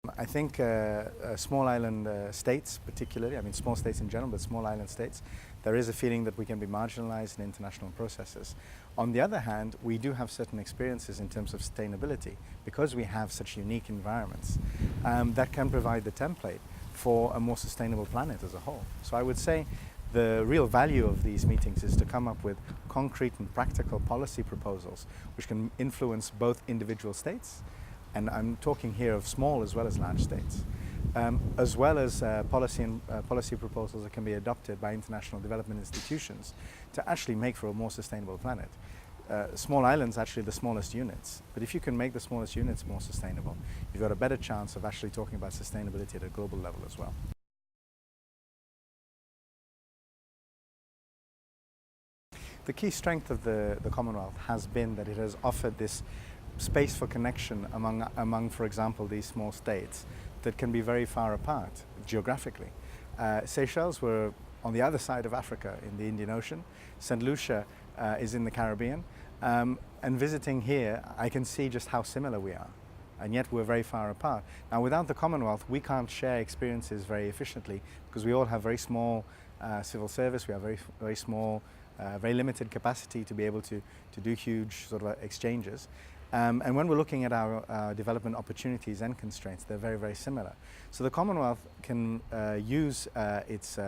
I think small island states particularly, I mean small states in general, but small island states, there is a feeling that we can be marginalized in international processes. On the other hand, we do have certain experiences in terms of sustainability because we have such unique environments that can provide the template for a more sustainable planet as a whole. So I would say the real value of these meetings is to come up with concrete and practical policy proposals which can influence both individual states, and I'm talking here of small as well as large states, as well as policy proposals that can be adopted by international development institutions to actually make for a more sustainable planet. Small islands are actually the smallest units, but if you can make the smallest units more sustainable, you've got a better chance of actually talking about sustainability at a global level as well. The key strength of the Commonwealth has been that it has offered this space for connection among, for example, these small states that can be very far apart geographically. Seychelles were on the other side of Africa in the Indian Ocean. St Lucia is in the Caribbean. And visiting here, I can see just how similar we are. And yet we're very far apart. Now, without the Commonwealth, we can't share experiences very efficiently because we all have very small civil service. We have very small, very limited capacity to be able to do huge sort of exchanges. And when we're looking at our development opportunities and constraints, they're very, very similar. So the Commonwealth can use its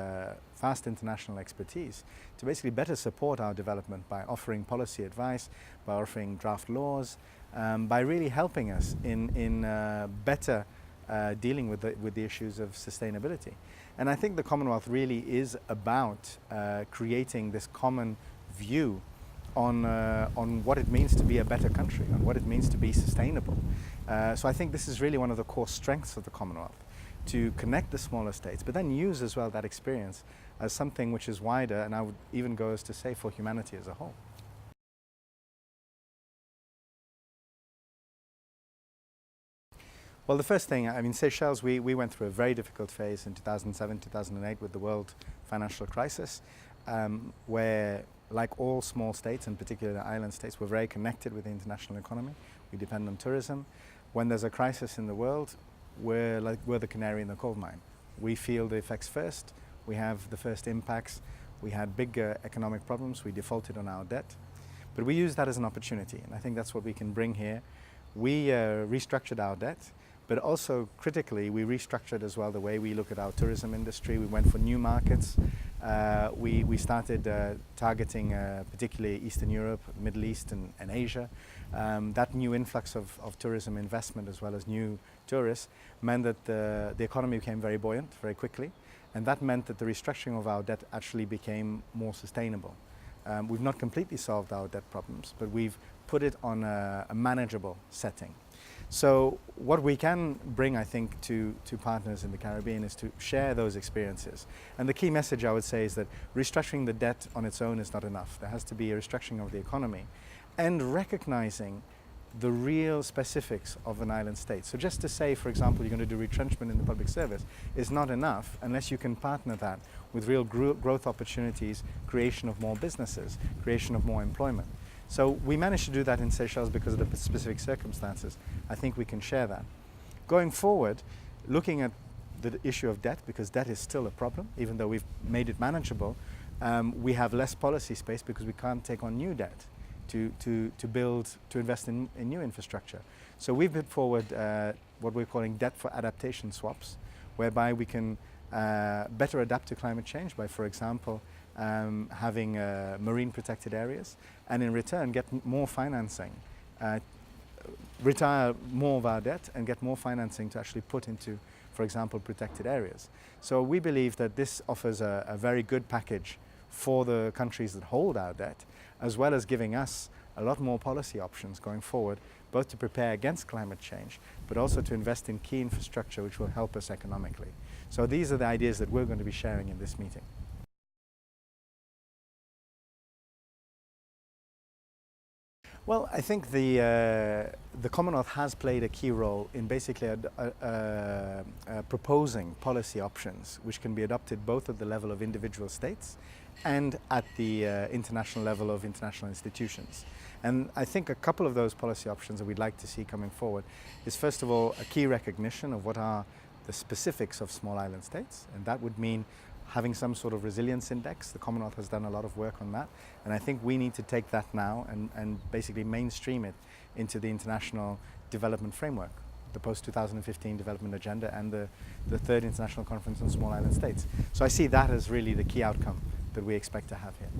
vast international expertise to basically better support our development by offering policy advice, by offering draft laws, by really helping us in better dealing with the issues of sustainability. And I think the Commonwealth really is about creating this common view on what it means to be a better country, on what it means to be sustainable. So I think this is really one of the core strengths of the Commonwealth, to connect the smaller states, but then use as well that experience as something which is wider, and I would even go as to say for humanity as a whole. Well, the first thing, I mean, Seychelles, we went through a very difficult phase in 2007, 2008 with the world financial crisis, where, like all small states, and particularly the island states, we're very connected with the international economy. We depend on tourism. When there's a crisis in the world, we're the canary in the coal mine. We feel the effects first. We have the first impacts. We had big economic problems. We defaulted on our debt. But we use that as an opportunity, and I think that's what we can bring here. We restructured our debt, but also critically, we restructured as well the way we look at our tourism industry. We went for new markets. We started targeting particularly Eastern Europe, Middle East and Asia. That new influx of tourism investment as well as new tourists meant that the economy became very buoyant very quickly, and that meant that the restructuring of our debt actually became more sustainable. We've not completely solved our debt problems, but we've put it on a manageable setting. So what we can bring, I think, to partners in the Caribbean is to share those experiences. And the key message, I would say, is that restructuring the debt on its own is not enough. There has to be a restructuring of the economy and recognizing the real specifics of an island state. So just to say, for example, you're going to do retrenchment in the public service is not enough unless you can partner that with real growth opportunities, creation of more businesses, creation of more employment. So we managed to do that in Seychelles because of the specific circumstances. I think we can share that. Going forward, looking at the issue of debt, because debt is still a problem, even though we've made it manageable, we have less policy space because we can't take on new debt to invest in new infrastructure. So we've put forward what we're calling debt for adaptation swaps, whereby we can better adapt to climate change by, for example, having marine protected areas, and in return get more financing, retire more of our debt and get more financing to actually put into, for example, protected areas. So we believe that this offers a very good package for the countries that hold our debt, as well as giving us a lot more policy options going forward, both to prepare against climate change, but also to invest in key infrastructure which will help us economically. So these are the ideas that we're going to be sharing in this meeting. Well, I think the Commonwealth has played a key role in basically proposing policy options which can be adopted both at the level of individual states and at the international level of international institutions. And I think a couple of those policy options that we'd like to see coming forward is, first of all, a key recognition of what are the specifics of small island states, and that would mean having some sort of resilience index. The Commonwealth has done a lot of work on that, and I think we need to take that now and basically mainstream it into the international development framework, the post-2015 development agenda and the third international conference on small island states. So I see that as really the key outcome that we expect to have here.